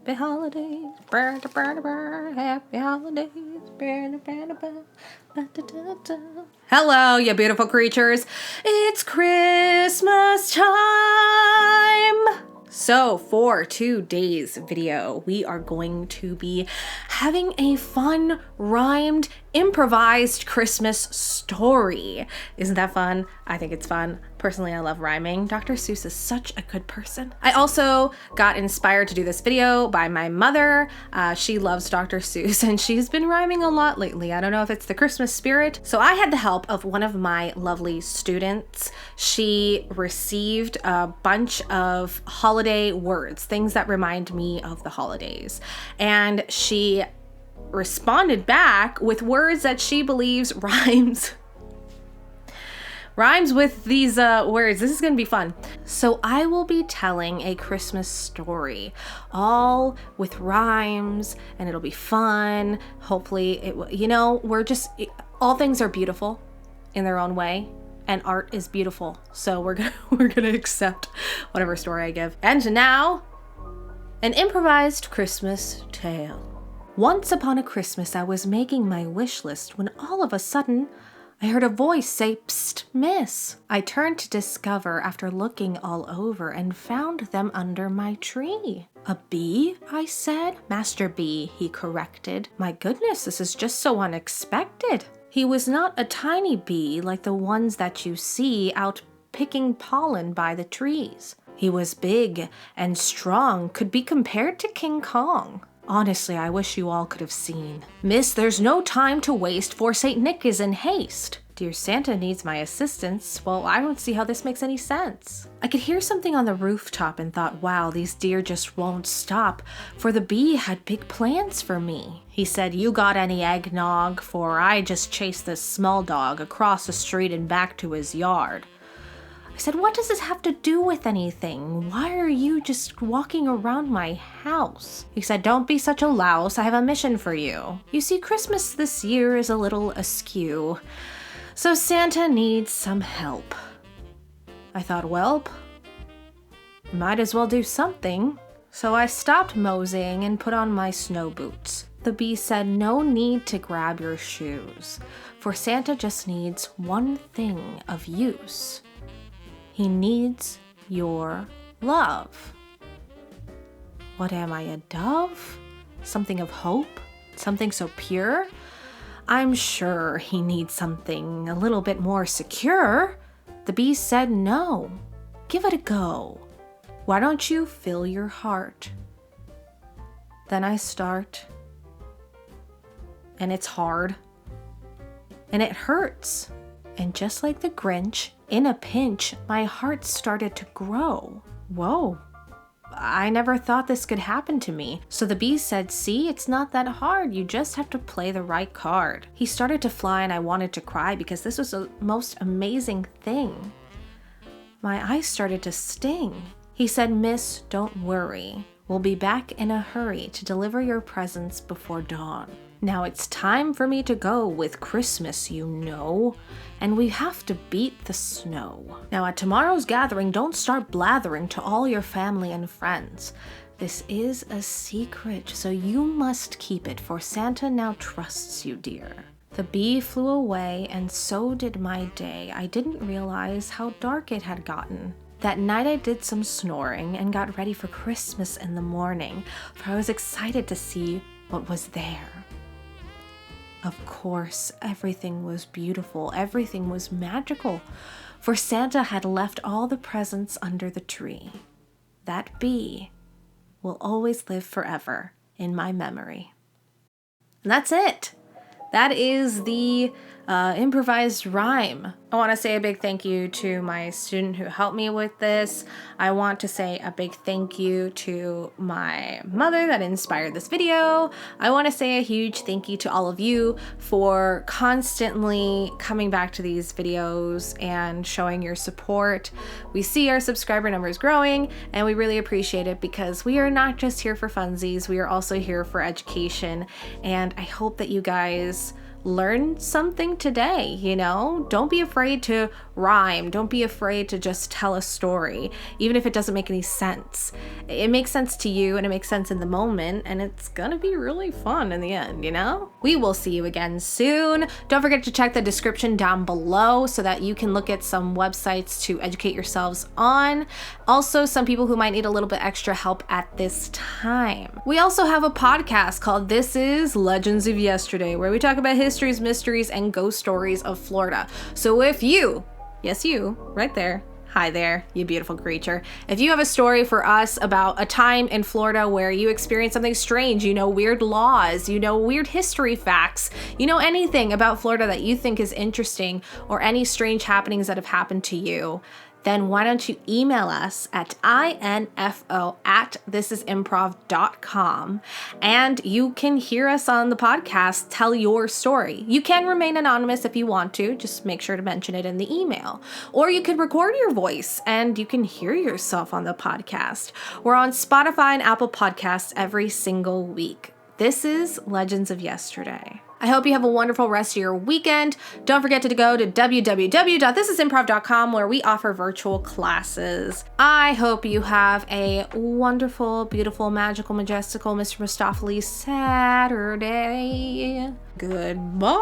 Happy holidays. Happy holidays. Hello, you beautiful creatures. It's Christmas time. So for today's video, we are going to be having a fun, rhymed, improvised Christmas story. Isn't that fun? I think it's fun. Personally, I love rhyming. Dr. Seuss is such a good person. I also got inspired to do this video by my mother. She loves Dr. Seuss and she's been rhyming a lot lately. I don't know if it's the Christmas spirit. So I had the help of one of my lovely students. She received a bunch of holiday words, things that remind me of the holidays. And she responded back with words that she believes rhymes with these words. This is gonna be fun. So I will be telling a Christmas story, all with rhymes, and it'll be fun. Hopefully it will, all things are beautiful in their own way, and art is beautiful. So we're gonna accept whatever story I give. And now, an improvised Christmas tale. Once upon a Christmas, I was making my wish list when all of a sudden, I heard a voice say, "Psst, miss." I turned to discover after looking all over and found them under my tree. "A bee?" I said. "Master Bee," he corrected. "My goodness, this is just so unexpected." He was not a tiny bee like the ones that you see out picking pollen by the trees. He was big and strong, could be compared to King Kong. Honestly, I wish you all could have seen. "Miss, there's no time to waste, for St. Nick is in haste. Dear Santa needs my assistance. Well, I don't see how this makes any sense." I could hear something on the rooftop and thought, wow, these deer just won't stop, for the bee had big plans for me. He said, "You got any eggnog? For I just chased this small dog across the street and back to his yard." I said, "What does this have to do with anything? Why are you just walking around my house?" He said, "Don't be such a louse. I have a mission for you. You see, Christmas this year is a little askew, so Santa needs some help." I thought, welp, might as well do something. So I stopped moseying and put on my snow boots. The bee said, "No need to grab your shoes, for Santa just needs one thing of use. He needs your love." What am I, a dove? Something of hope? Something so pure? I'm sure he needs something a little bit more secure. The bee said, "No, give it a go. Why don't you fill your heart?" Then I start, and it's hard, and it hurts. And just like the Grinch, in a pinch, my heart started to grow. Whoa, I never thought this could happen to me. So the bee said, "See, it's not that hard. You just have to play the right card." He started to fly and I wanted to cry because this was the most amazing thing. My eyes started to sting. He said, "Miss, don't worry. We'll be back in a hurry to deliver your presents before dawn. Now it's time for me to go with Christmas, you know, and we have to beat the snow. Now at tomorrow's gathering, don't start blathering to all your family and friends. This is a secret, so you must keep it, for Santa now trusts you, dear." The bee flew away, and so did my day. I didn't realize how dark it had gotten. That night I did some snoring and got ready for Christmas in the morning, for I was excited to see what was there. Of course, everything was beautiful, everything was magical, for Santa had left all the presents under the tree. That bee will always live forever in my memory. And that's it. That is the improvised rhyme. I want to say a big thank you to my student who helped me with this. I want to say a big thank you to my mother that inspired this video. I want to say a huge thank you to all of you for constantly coming back to these videos and showing your support. We see our subscriber numbers growing and we really appreciate it because we are not just here for funsies, we are also here for education. And I hope that you guys learn something today, Don't be afraid to rhyme. Don't be afraid to just tell a story, even if it doesn't make any sense. It makes sense to you and it makes sense in the moment, and it's gonna be really fun in the end, you know? We will see you again soon. Don't forget to check the description down below so that you can look at some websites to educate yourselves on. Also, some people who might need a little bit extra help at this time. We also have a podcast called This is Legends of Yesterday, where we talk about histories, mysteries, and ghost stories of Florida. So if you, yes you, right there, hi there, you beautiful creature. If you have a story for us about a time in Florida where you experienced something strange, you know, weird laws, you know, weird history facts, you know, anything about Florida that you think is interesting, or any strange happenings that have happened to you, then why don't you email us at info@thisisimprov.com, and you can hear us on the podcast tell your story. You can remain anonymous if you want to, just make sure to mention it in the email. Or you could record your voice and you can hear yourself on the podcast. We're on Spotify and Apple Podcasts every single week. This is Legends of Yesterday. I hope you have a wonderful rest of your weekend. Don't forget to go to www.thisisimprov.com, where we offer virtual classes. I hope you have a wonderful, beautiful, magical, majestical Mr. Mistopheles Saturday. Goodbye.